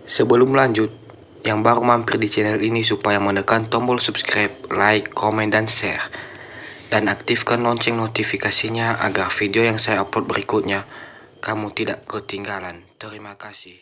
Sebelum lanjut, yang baru mampir di channel ini supaya menekan tombol subscribe, like, komen, dan share. Dan aktifkan lonceng notifikasinya agar video yang saya upload berikutnya kamu tidak ketinggalan. Terima kasih.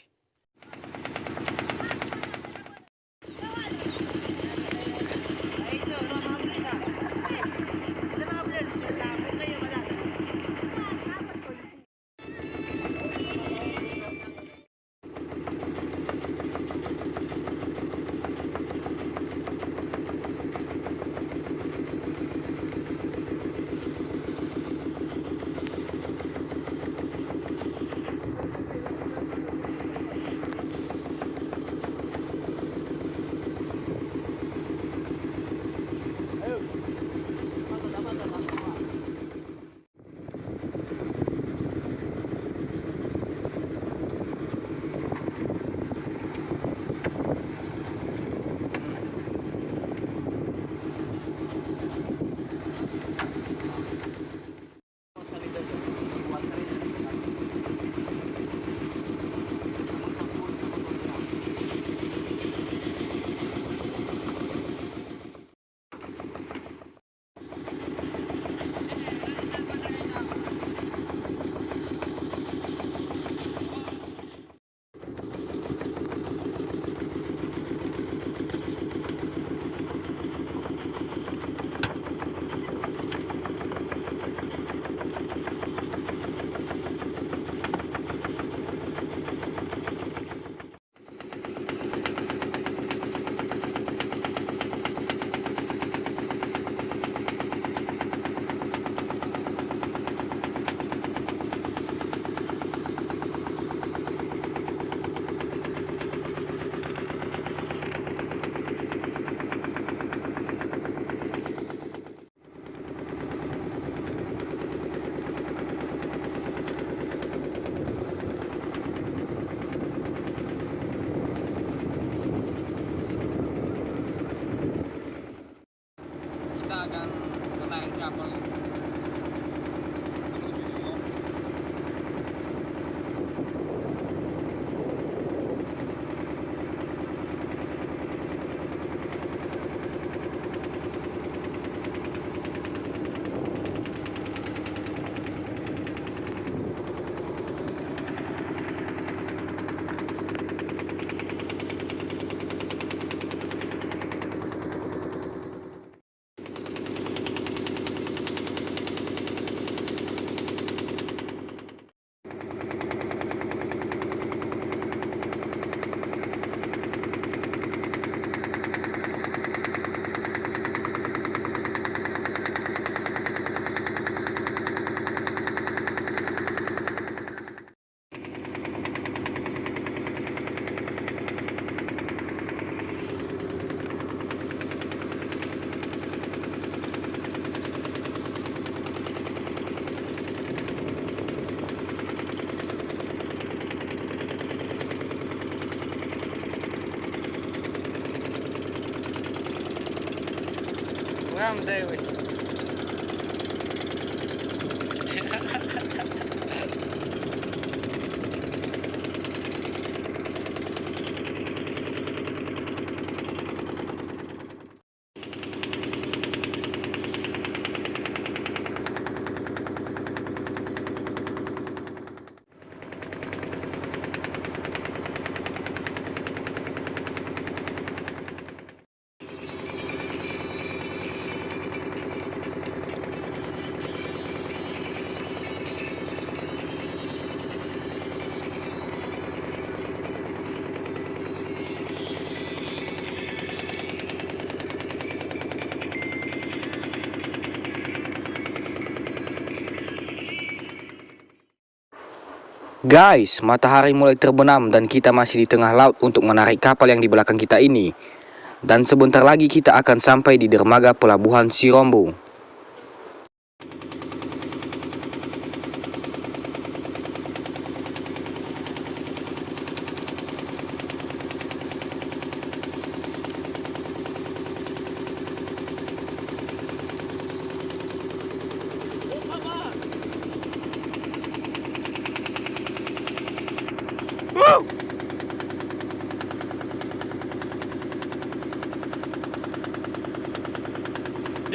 Kita akan menarik kapal menuju Sebuah. Ram Dewi. Guys, matahari mulai terbenam dan kita masih di tengah laut untuk menarik kapal yang di belakang kita ini. Dan sebentar lagi kita akan sampai di dermaga pelabuhan Sirombo.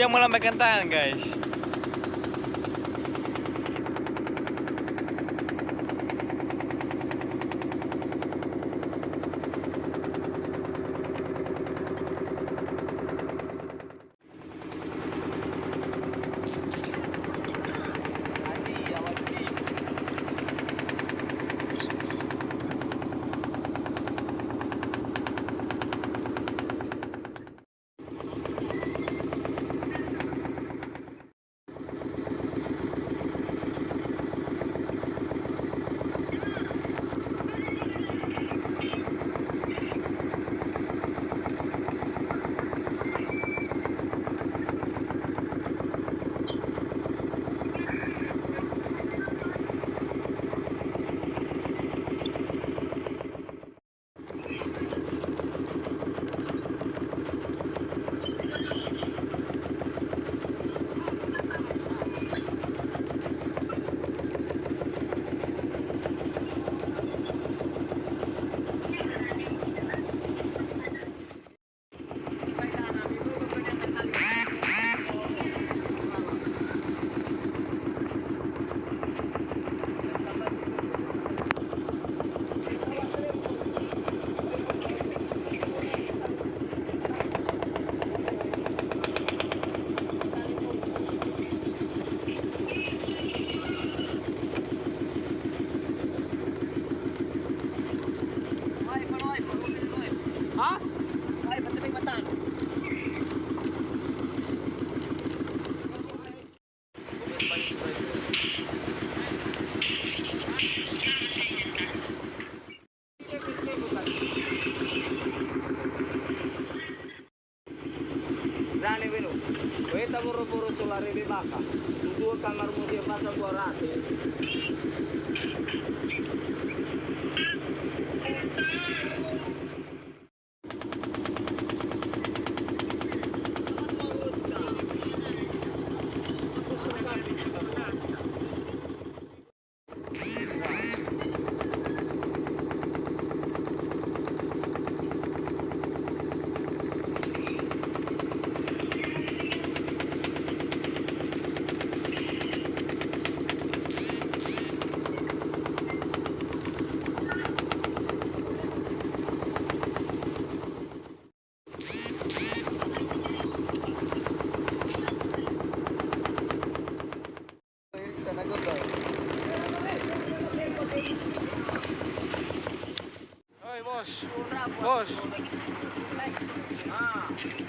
Dia melambaikan tangan, guys. Rani venu, kita buru-buru sulari di baka. Dua kamar musim pasal gua rati. Oi, bos. Bos.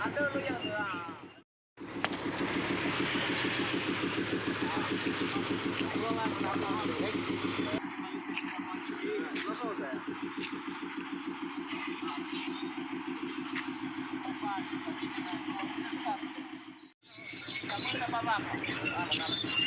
Ada lu yang sama bapak.